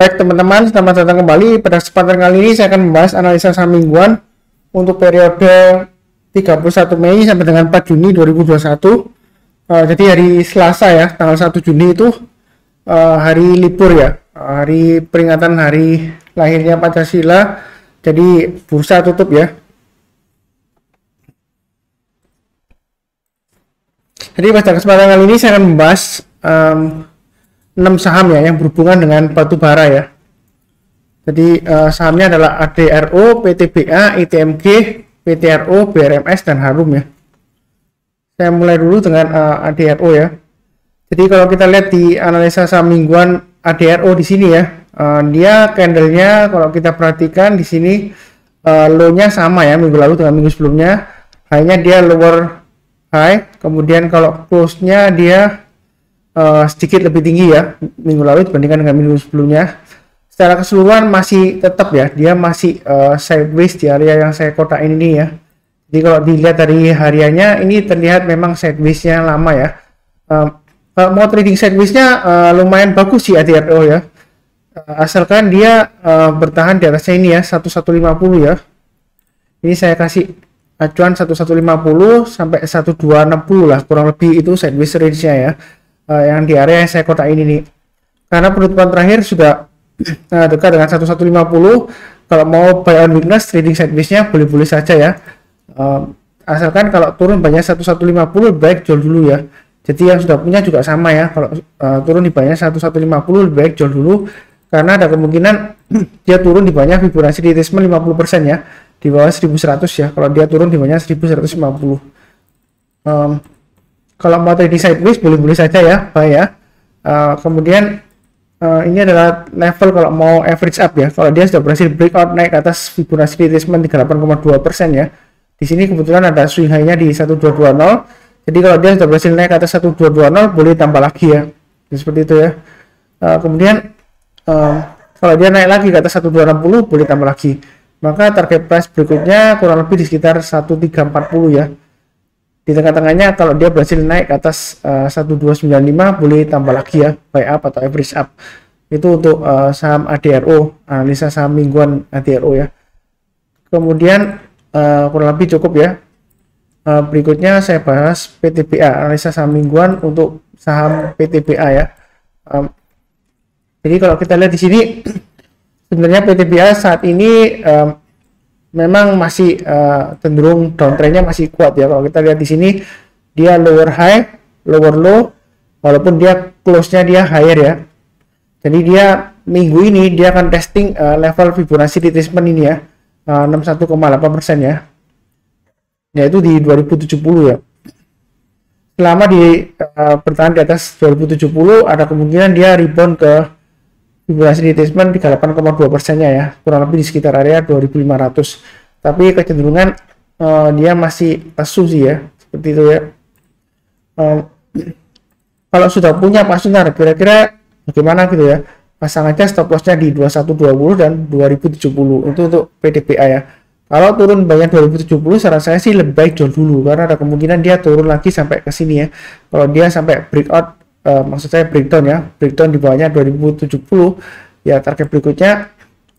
Baik teman-teman, selamat datang kembali. Pada kesempatan kali ini saya akan membahas analisa saham mingguan untuk periode 31 Mei sampai dengan 4 Juni 2021. Jadi hari Selasa ya, tanggal 1 Juni itu hari libur ya, hari peringatan hari lahirnya Pancasila. Jadi bursa tutup ya. Jadi pada kesempatan kali ini saya akan membahas 6 saham ya yang berhubungan dengan batu bara ya. Jadi sahamnya adalah ADRO, PTBA, ITMG, PTRO, BRMS dan Harum ya. Saya mulai dulu dengan ADRO ya. Jadi kalau kita lihat di analisa saham mingguan ADRO di sini ya, dia candlenya kalau kita perhatikan di sini low-nya sama ya minggu lalu dengan minggu sebelumnya, hanya dia lower high, kemudian kalau close-nya dia sedikit lebih tinggi ya minggu lalu dibandingkan dengan minggu sebelumnya. Secara keseluruhan masih tetap ya, dia masih sideways di area yang saya kotakin ini ya. Jadi kalau dilihat dari hariannya ini terlihat memang sideways-nya lama ya. Kalau mau trading sideways-nya lumayan bagus sih ADRO ya, asalkan dia bertahan di atasnya ini ya 1150 ya. Ini saya kasih acuan 1150 sampai 1260 lah, kurang lebih itu sideways range-nya ya. Yang di area yang saya kotakin ini, karena penutupan terakhir sudah dekat dengan 1150. Kalau mau buy on weakness trading sideways-nya boleh-boleh saja ya, asalkan kalau turun banyak 1150 baik jual dulu ya. Jadi yang sudah punya juga sama ya, kalau turun di banyak 1150 baik jual dulu, karena ada kemungkinan dia turun di banyak Fibonacci retracement 50% ya, di bawah 1100 ya, kalau dia turun di banyak 1150. Kalau mau trading sideways boleh-boleh saja ya, buy ya. Kemudian ini adalah level kalau mau average up ya. Kalau dia sudah berhasil breakout naik ke atas Fibonacci retracement 38,2% ya. Di sini kebetulan ada swing high-nya di 1220. Jadi kalau dia sudah berhasil naik ke atas 1220 boleh tambah lagi ya. Jadi, seperti itu ya. Kemudian kalau dia naik lagi ke atas 1260 boleh tambah lagi. Maka target price berikutnya kurang lebih di sekitar 1340 ya. Di tengah-tengahnya kalau dia berhasil naik ke atas 1295 boleh tambah lagi ya, buy up atau average up. Itu untuk saham ADRO, analisa saham mingguan ADRO ya. Kemudian kurang lebih cukup ya. Berikutnya saya bahas PTBA, analisa saham mingguan untuk saham PTBA ya. Jadi kalau kita lihat di sini sebenarnya PTBA saat ini memang masih cenderung downtrendnya masih kuat ya. Kalau kita lihat di sini dia lower high, lower low, walaupun dia close-nya dia higher ya. Jadi dia minggu ini dia akan testing level Fibonacci retracement ini ya, 61,8% ya, yaitu di 2070 ya. Selama di bertahan di atas 2070 ada kemungkinan dia rebound ke Fibonacci retracement 38,2%-nya ya, kurang lebih di sekitar area 2500. Tapi kecenderungan dia masih lesu sih ya, seperti itu ya. Kalau sudah punya Pak Sunar, kira-kira bagaimana gitu ya, pasang aja stop loss-nya di 2120 dan 2070. Itu untuk PTBA ya. Kalau turun banyak 2070, saran saya sih lebih baik jual dulu, karena ada kemungkinan dia turun lagi sampai ke sini ya. Kalau dia sampai breakout, maksud saya breakdown ya, breakdown di bawahnya 2070 ya, target berikutnya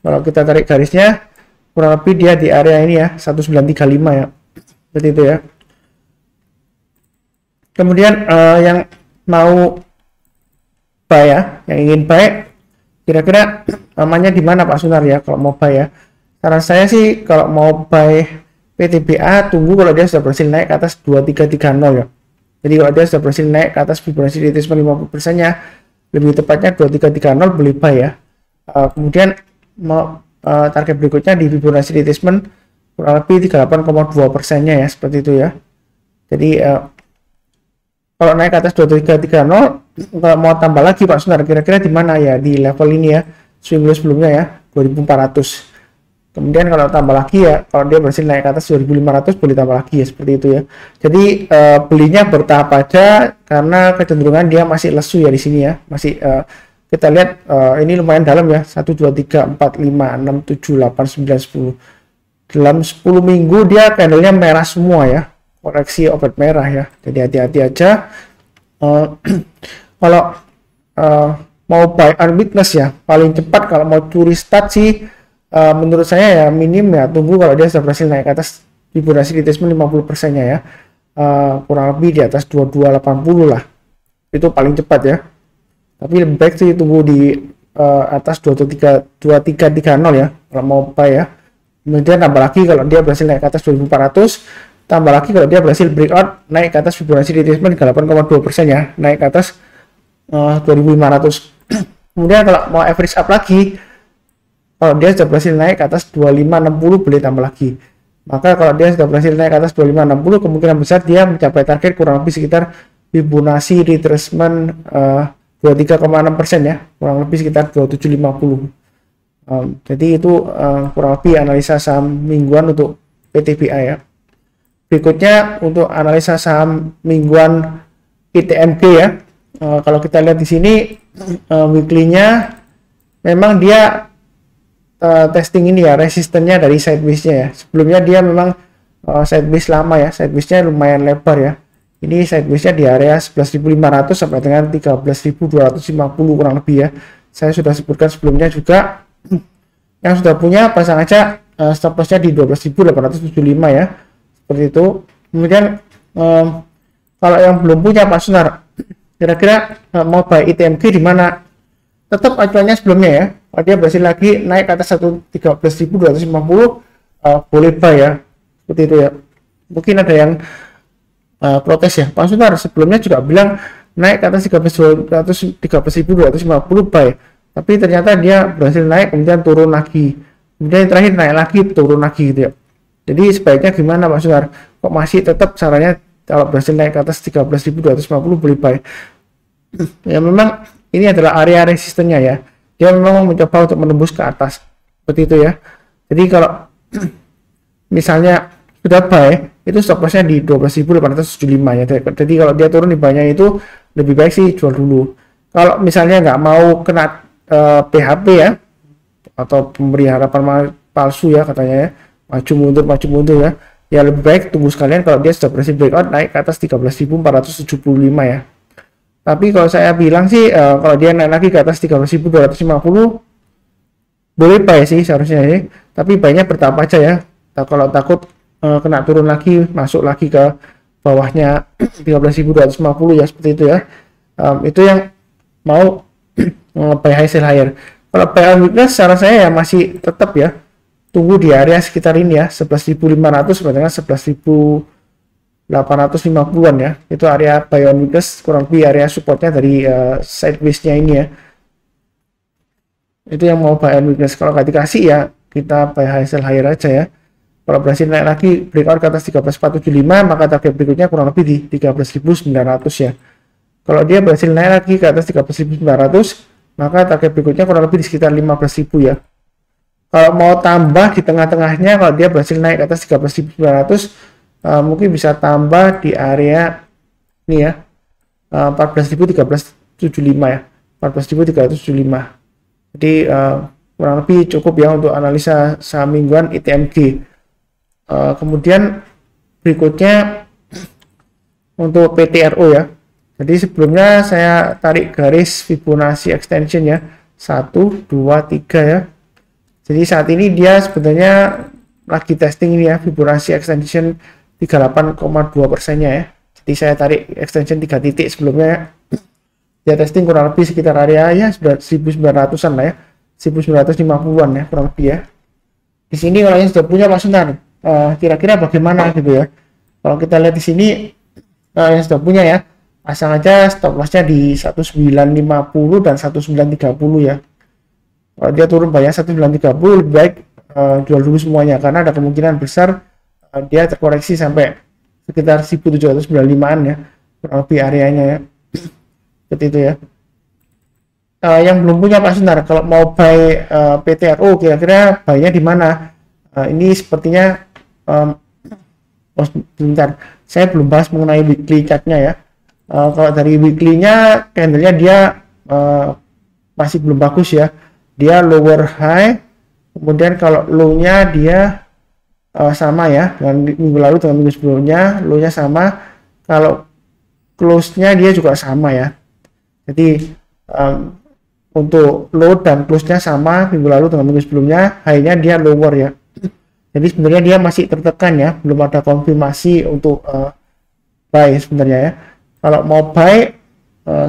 kalau kita tarik garisnya kurang lebih dia di area ini ya, 1935 ya, seperti itu ya. Kemudian yang mau buy ya, yang ingin buy, kira-kira amannya di mana Pak Sunar ya kalau mau buy ya. Saran saya sih kalau mau buy PTBA tunggu kalau dia sudah berhasil naik ke atas 2330 ya. Jadi kalau dia sudah berhasil naik ke atas Fibonacci retracement 50%-nya, lebih tepatnya 2330 boleh buy ya. Kemudian mau target berikutnya di Fibonacci retracement kurang lebih 38,2%-nya ya, seperti itu ya. Jadi kalau naik ke atas 2330, kalau mau tambah lagi Pak Sunar, kira-kira di mana ya, di level ini ya, swing low sebelumnya ya, 2400. Kemudian kalau tambah lagi ya, kalau dia berhasil naik ke atas 2500 boleh tambah lagi ya, seperti itu ya. Jadi belinya bertahap aja, karena kecenderungan dia masih lesu ya di sini ya. Masih kita lihat ini lumayan dalam ya, 1 2 3 4 5 6 7 8 9 10. Dalam 10 minggu dia candlenya merah semua ya, koreksi obat merah ya. Jadi hati-hati aja. Kalau mau buy on weakness ya, paling cepat kalau mau curi start sih menurut saya ya minim ya tunggu kalau dia sudah berhasil naik ke atas Fibonacci retracement 50% nya ya, kurang lebih di atas 2280 lah, itu paling cepat ya. Tapi lebih baik sih tunggu di atas 2330 ya kalau mau buy ya. Kemudian tambah lagi kalau dia berhasil naik ke atas 2400, tambah lagi kalau dia berhasil breakout naik ke atas Fibonacci retracement 8,2% ya, naik ke atas 2500. Kemudian kalau mau average up lagi, kalau dia sudah berhasil naik ke atas 2560 boleh tambah lagi. Maka kalau dia sudah berhasil naik ke atas 2560, kemungkinan besar dia mencapai target kurang lebih sekitar Fibonacci retracement 23,6% ya, kurang lebih sekitar 2750. Jadi itu kurang lebih analisa saham mingguan untuk PTBA ya. Berikutnya untuk analisa saham mingguan ITMG ya. Kalau kita lihat di sini weekly-nya memang dia testing ini ya, resistennya dari sideways-nya ya. Sebelumnya dia memang sideways lama ya, sideways-nya lumayan lebar ya. Ini sideways-nya di area 11.500 sampai dengan 13.250 kurang lebih ya. Saya sudah sebutkan sebelumnya juga. Yang sudah punya pasang aja stop loss-nya di 12.875 ya. Seperti itu. Kemudian kalau yang belum punya Pak Sunar, kira-kira mau buy ITMG di mana? Tetap acuannya sebelumnya ya. Kalau dia berhasil lagi naik ke atas 13.250 boleh buy ya. Seperti itu ya. Mungkin ada yang protes ya. Pak Sunar sebelumnya juga bilang naik ke atas 13.250 buy. Tapi ternyata dia berhasil naik kemudian turun lagi, kemudian yang terakhir naik lagi turun lagi gitu ya. Jadi sebaiknya gimana Pak Sunar? Kok masih tetap sarannya kalau berhasil naik ke atas 13.250 boleh buy? Ya memang ini adalah area resistennya ya, dia memang mencoba untuk menembus ke atas seperti itu ya. Jadi kalau misalnya sudah buy itu stop loss-nya di 12.875 ya. Jadi kalau dia turun di banyak itu lebih baik sih jual dulu. Kalau misalnya nggak mau kena PHP ya, atau pemberi harapan palsu ya katanya ya, maju mundur ya, ya lebih baik tunggu sekalian kalau dia sudah berhasil breakout naik ke atas 13.475 ya. Tapi kalau saya bilang sih kalau dia naik lagi ke atas 13.250 boleh buy sih seharusnya ya, tapi buy-nya bertahap aja ya. Kalau takut kena turun lagi masuk lagi ke bawahnya 13.250 ya, seperti itu ya. Itu yang mau buy high sell higher. Kalau buy on weakness saran saya ya masih tetap ya tunggu di area sekitar ini ya, 11.500 sampai dengan 11.850-an ya. Itu area buy on weakness, kurang lebih area supportnya dari sideways-nya ini ya. Itu yang mau buy on weakness. Kalau nggak dikasih ya kita buy high sell higher aja ya. Kalau berhasil naik lagi breakout ke atas 13.475 maka target berikutnya kurang lebih di 13.900 ya. Kalau dia berhasil naik lagi ke atas 13.900 maka target berikutnya kurang lebih di sekitar 15.000 ya. Kalau mau tambah di tengah-tengahnya, kalau dia berhasil naik ke atas 13.900 mungkin bisa tambah di area ini ya, 14.375 ya, 14.375. Jadi kurang lebih cukup ya untuk analisa saham mingguan ITMG. Kemudian berikutnya untuk PTRO ya. Jadi sebelumnya saya tarik garis Fibonacci extension ya, 1, 2, 3 ya. Jadi saat ini dia sebenarnya lagi testing ini ya, Fibonacci extension 38,2%-nya ya. Jadi saya tarik extension 3 titik sebelumnya. Dia testing kurang lebih sekitar area ya sudah 1900-an lah ya, 1950-an ya kurang lebih ya. Di sini kalau yang sudah punya Pak Sunar, kira-kira bagaimana gitu ya. Kalau kita lihat di sini yang sudah punya ya, pasang aja stop loss-nya di 1950 dan 1930 ya. Kalau dia turun banyak 1930 lebih baik jual dulu semuanya karena ada kemungkinan besar dia terkoreksi sampai sekitar 1795-an ya, kurang lebih areanya ya. Seperti itu ya. Yang belum punya Pak Sunar, kalau mau buy PTRO kira-kira buy-nya di mana? Ini sepertinya bentar, saya belum bahas mengenai weekly chart-nya ya. Kalau dari weekly-nya candle-nya dia masih belum bagus ya. Dia lower high, kemudian kalau low-nya dia sama ya dengan minggu lalu dengan minggu sebelumnya, low-nya sama, kalau close-nya dia juga sama ya. Jadi untuk low dan close-nya sama minggu lalu dengan minggu sebelumnya, high-nya dia lower ya. Jadi sebenarnya dia masih tertekan ya, belum ada konfirmasi untuk buy sebenarnya ya. Kalau mau buy,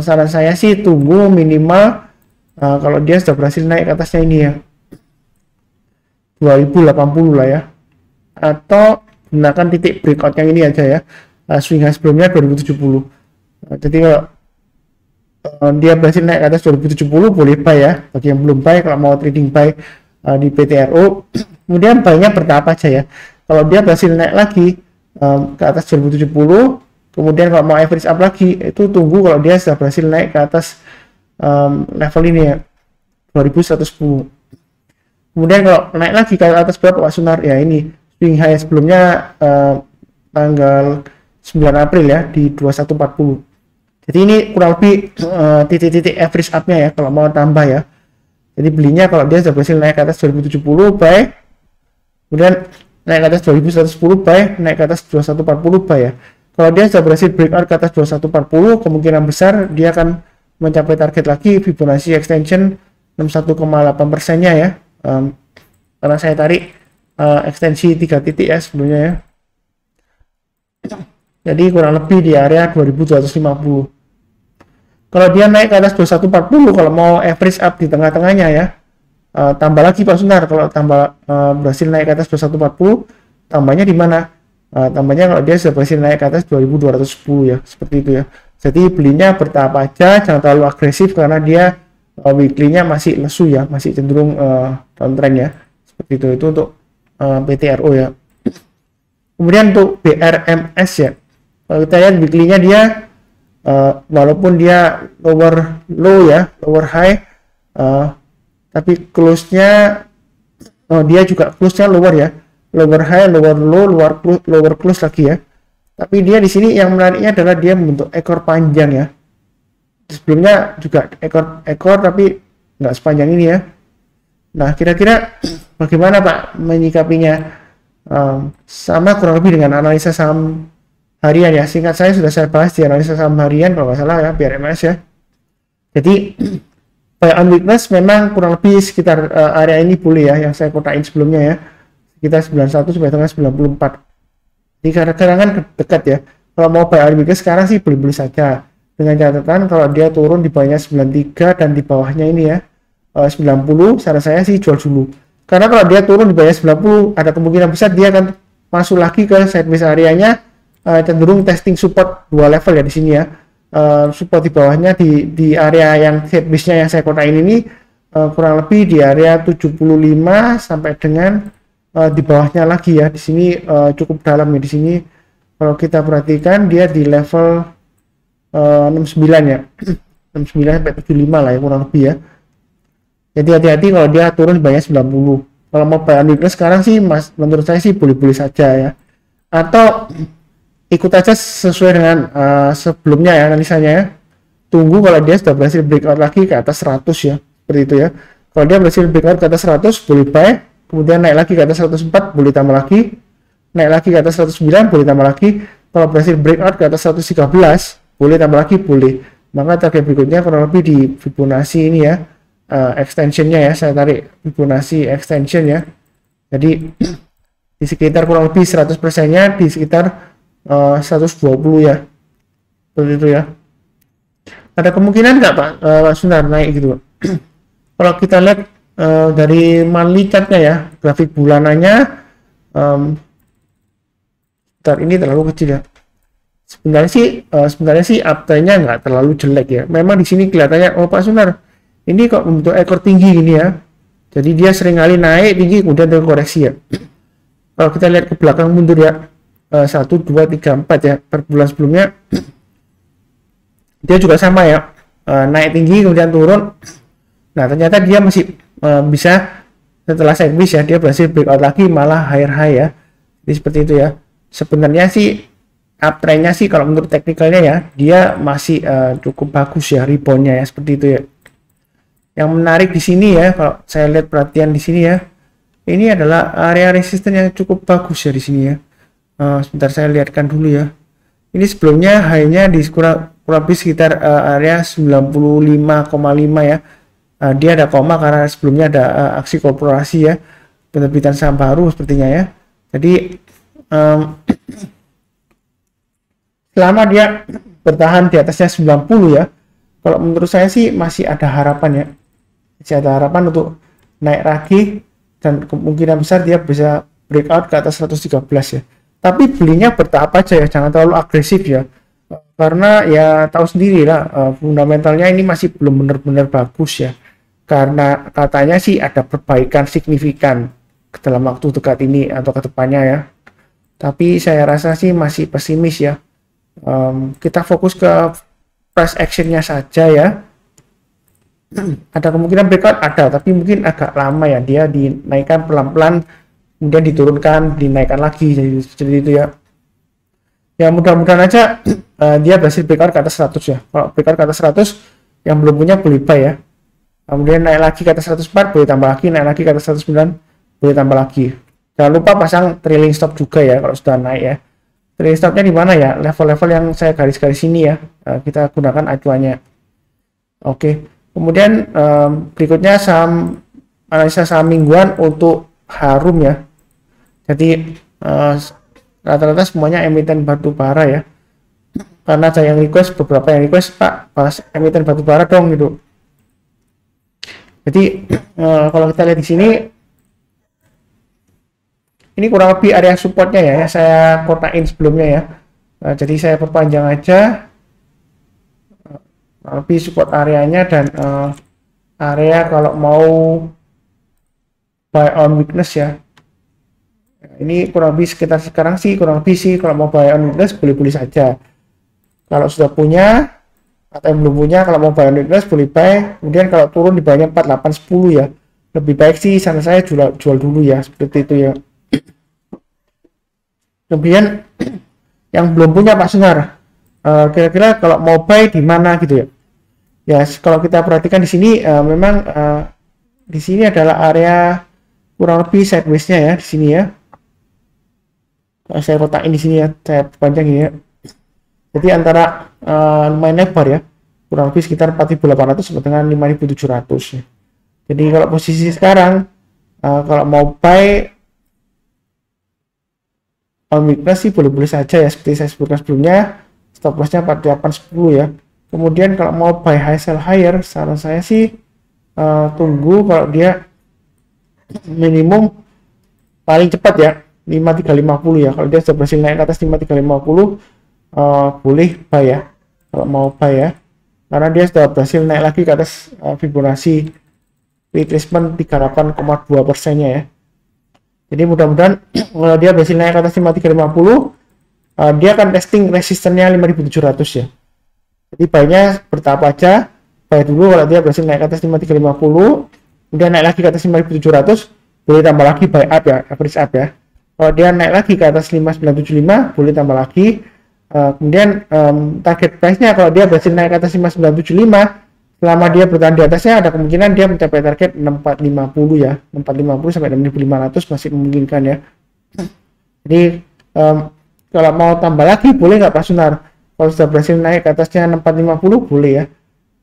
saran saya sih tunggu minimal kalau dia sudah berhasil naik ke atasnya ini ya, 2080 lah ya, atau gunakan titik breakout yang ini aja ya, swing high sebelumnya 2070. Jadi kalau dia berhasil naik ke atas 2070 boleh buy ya, bagi yang belum buy. Kalau mau trading buy di PTRO, kemudian buy-nya bertahap aja ya. Kalau dia berhasil naik lagi ke atas 2070, kemudian kalau mau average up lagi, itu tunggu kalau dia sudah berhasil naik ke atas level ini ya, 2110. Kemudian kalau naik lagi ke atas berapa Pak Sunar? Ya ini swing high sebelumnya tanggal 9 April ya, di 2140. Jadi ini kurang lebih titik-titik average up-nya ya kalau mau tambah ya. Jadi belinya kalau dia sudah berhasil naik ke atas 2070 buy, kemudian naik ke atas 2110 buy, naik ke atas 2140 buy ya. Kalau dia sudah berhasil breakout ke atas 2140, kemungkinan besar dia akan mencapai target lagi Fibonacci extension 61,8%-nya ya. Karena saya tarik ekstensi 3 titik ya sebelumnya ya. Jadi kurang lebih di area 2250. Kalau dia naik ke atas 2140, kalau mau average up di tengah-tengahnya ya, tambah lagi Pak Sunar. Kalau tambah berhasil naik ke atas 2140, tambahnya di mana? Tambahnya kalau dia sudah berhasil naik ke atas 2210 ya, seperti itu ya. Jadi belinya bertahap aja, jangan terlalu agresif karena dia weekly-nya masih lesu ya, masih cenderung downtrend ya, seperti itu. Itu untuk PTRO ya. Kemudian untuk BRMS ya, kalau kita lihat weekly-nya dia walaupun dia lower low ya, lower high, tapi close-nya dia juga close-nya lower ya, lower high, lower low, lower close lagi ya. Tapi dia di sini yang menariknya adalah dia membentuk ekor panjang ya. Sebelumnya juga ekor tapi nggak sepanjang ini ya. Nah, kira-kira bagaimana Pak menyikapinya? Sama kurang lebih dengan analisa saham harian ya. Singkat saya sudah saya bahas di analisa saham harian kalau nggak salah ya, BRMS ya. Jadi buy on weakness memang kurang lebih sekitar area ini boleh ya, yang saya kotain sebelumnya ya, sekitar 91 sampai dengan 94. Jadi kadang-kadang kan dekat ya. Kalau mau buy on weakness sekarang sih boleh-boleh saja, dengan catatan kalau dia turun di bawahnya 93 dan di bawahnya ini ya 90, saran saya sih jual dulu. Karena kalau dia turun di bawahnya 90, ada kemungkinan besar dia akan masuk lagi ke sideways areanya, cenderung testing support 2 level ya di sini ya. Support di bawahnya di area yang sideways-nya yang saya kotain ini kurang lebih di area 75 sampai dengan di bawahnya lagi ya. Di sini cukup dalam ya di sini. Kalau kita perhatikan dia di level 69 ya. 69 sampai 75 lah ya kurang lebih ya. Jadi hati-hati kalau dia turun banyak 90. Kalau mau buy on weakness sekarang sih menurut saya sih boleh-boleh saja ya. Atau ikut aja sesuai dengan sebelumnya ya analisanya ya. Tunggu kalau dia sudah berhasil breakout lagi ke atas 100 ya. Seperti itu ya. Kalau dia berhasil breakout ke atas 100 boleh buy. Kemudian naik lagi ke atas 104 boleh tambah lagi. Naik lagi ke atas 109 boleh tambah lagi. Kalau berhasil breakout ke atas 113 boleh tambah lagi, boleh. Maka target berikutnya kurang lebih di Fibonacci ini ya. Extensionnya ya, saya tarik Fibonacci extension ya. Jadi di sekitar kurang lebih 100%-nya di sekitar 120 ya, seperti itu ya. Ada kemungkinan nggak Pak Sunar naik gitu? Kalau kita lihat dari monthly chart-nya ya, grafik bulanannya ini terlalu kecil ya. Sebenarnya sih uptrend-nya nggak terlalu jelek ya. Memang di sini kelihatannya, oh Pak Sunar ini kok membentuk ekor tinggi gini ya. Jadi dia sering kali naik tinggi kemudian terkoreksi ya. Kalau kita lihat ke belakang mundur ya, 1, 2, 3, 4 ya, per bulan sebelumnya dia juga sama ya, naik tinggi kemudian turun. Nah ternyata dia masih bisa setelah sideways ya, dia berhasil breakout lagi malah higher high ya. Jadi seperti itu ya. Sebenarnya sih uptrendnya sih kalau menurut teknikalnya ya, dia masih cukup bagus ya, reboundnya ya, seperti itu ya. Yang menarik di sini ya, kalau saya lihat perhatian di sini ya, ini adalah area resisten yang cukup bagus ya di sini ya. Sebentar saya lihatkan dulu ya. Ini sebelumnya high-nya di kurang lebih sekitar area 95,5 ya. Dia ada koma karena sebelumnya ada aksi korporasi ya, penerbitan saham baru sepertinya ya. Jadi selama dia bertahan di atasnya 90 ya, kalau menurut saya sih masih ada harapan ya, masih ada harapan untuk naik lagi, dan kemungkinan besar dia bisa breakout ke atas 113 ya. Tapi belinya bertahap aja ya, jangan terlalu agresif ya, karena ya tahu sendiri lah, fundamentalnya ini masih belum benar-benar bagus ya, karena katanya sih ada perbaikan signifikan dalam waktu dekat ini atau ke depannya ya. Tapi saya rasa sih masih pesimis ya. Kita fokus ke price actionnya saja ya. Ada kemungkinan breakout, ada, tapi mungkin agak lama ya, dia dinaikkan pelan-pelan kemudian diturunkan, dinaikkan lagi, jadi seperti itu ya. Ya mudah-mudahan aja dia berhasil breakout ke atas 100 ya. Kalau breakout ke atas 100, yang belum punya boleh buy ya. Kemudian naik lagi ke atas 104, boleh tambah lagi, naik lagi ke atas 109, boleh tambah lagi. Jangan lupa pasang trailing stop juga ya kalau sudah naik ya. Trailing stopnya di mana ya? Level-level yang saya garis-garis ini ya. Kita gunakan acuannya. Oke. Kemudian berikutnya saham, analisa saham mingguan untuk Harum ya. Jadi rata-rata semuanya emiten batu bara ya. Karena ada yang request, beberapa yang request, Pak, bahas emiten batu bara dong gitu. Jadi kalau kita lihat di sini, ini kurang lebih area supportnya ya, saya kotain sebelumnya ya. Jadi saya perpanjang aja lebih support areanya, dan area kalau mau buy on weakness ya. Ini kurang lebih sekitar sekarang sih, kurang lebih sih kalau mau buy on weakness boleh-boleh saja. Kalau sudah punya atau yang belum punya, kalau mau buy on weakness boleh buy. Kemudian kalau turun di bawahnya 48, 10 ya, lebih baik sih saran saya jual dulu ya, seperti itu ya. Kemudian yang belum punya Pak Sunar, kira-kira kalau mau buy di mana gitu ya? Ya kalau kita perhatikan di sini memang di sini adalah area kurang lebih sideways-nya ya di sini ya. Saya kotakin di sini ya, saya panjang ini ya. Jadi antara lumayan lebar ya, kurang lebih sekitar 4.800 sampai dengan 5.700 ya. Jadi kalau posisi sekarang kalau mau buy on weakness sih boleh-boleh saja ya, seperti saya sebutkan sebelumnya, stop lossnya 4810 ya. Kemudian kalau mau buy high sell higher, saran saya sih tunggu kalau dia minimum paling cepat ya 5350 ya. Kalau dia sudah berhasil naik ke atas 5350 boleh buy ya kalau mau buy ya, karena dia sudah berhasil naik lagi ke atas Fibonacci retracement 38,2% nya ya. Jadi mudah-mudahan kalau dia berhasil naik ke atas 5350, dia akan testing resistennya 5700 ya. Jadi buy-nya bertahap aja, buy dulu kalau dia berhasil naik ke atas 5350, kemudian naik lagi ke atas 5700, boleh tambah lagi buy up ya, average up ya. Kalau dia naik lagi ke atas 5975, boleh tambah lagi. Kemudian target price-nya kalau dia berhasil naik ke atas 5975, selama dia bertahan di atasnya, ada kemungkinan dia mencapai target 6450 ya, 6450 sampai 6500 masih memungkinkan ya. Jadi kalau mau tambah lagi boleh nggak Pak Sunar? Kalau sudah berhasil naik ke atasnya 6450 boleh ya.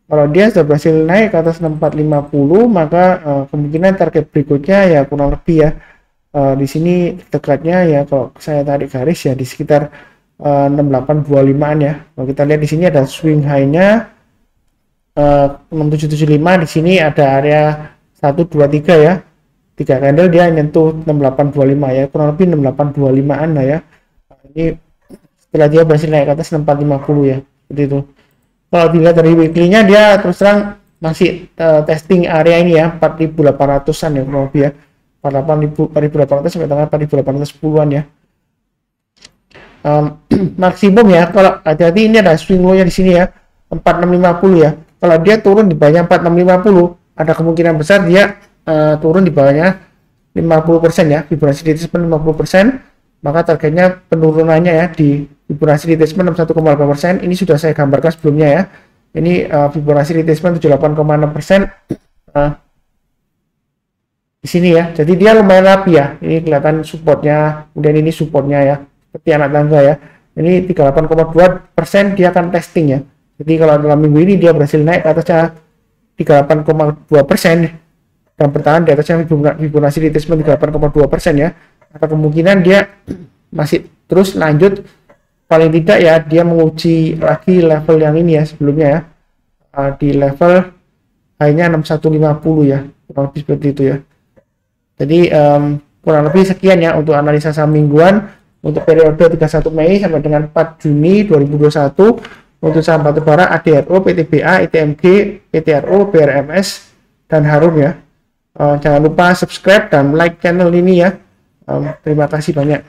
Kalau dia sudah berhasil naik ke atas 6450, maka kemungkinan target berikutnya ya kurang lebih ya di sini dekatnya ya, kalau saya tarik garis ya di sekitar 6825an ya. Kalau kita lihat di sini ada swing high-nya 6775, di sini ada area 123 ya. 3 candle dia nyentuh 6825 ya, kurang lebih 6825an lah ya. Ini setelah dia berhasil naik ke atas 6450 ya, seperti itu. Kalau dilihat dari weekly-nya, dia terus terang masih testing area ini ya, 4800an ya kurang lebih ya, 4800 sampai dengan 4810an ya. Maksimum ya, kalau hati-hati ini ada swing low-nya di sini ya, 4650 ya. Kalau dia turun di bawahnya 4650, ada kemungkinan besar dia turun di bawahnya 50% ya, Fibonacci retracement 50%, maka targetnya penurunannya ya di Fibonacci retracement 61,8%. Ini sudah saya gambarkan sebelumnya ya. Ini Fibonacci retracement 78,6% di sini ya. Jadi dia lumayan rapi ya. Ini kelihatan supportnya, kemudian ini supportnya ya, seperti anak tangga ya. Ini 38,2% dia akan testing ya. Jadi kalau dalam minggu ini dia berhasil naik ke atasnya 38,2% dan bertahan di atasnya Fibonacci retracement 38,2% ya, atau kemungkinan dia masih terus lanjut, paling tidak ya dia menguji lagi level yang ini ya sebelumnya ya, di level hanya 6150 ya, kurang lebih seperti itu ya. Jadi kurang lebih sekian ya untuk analisa saham mingguan untuk periode 31 Mei sampai dengan 4 Juni 2021 untuk saham batubara ADRO, PTBA, ITMG, PTRO, BRMS, dan Harum ya. Jangan lupa subscribe dan like channel ini ya. Terima kasih banyak.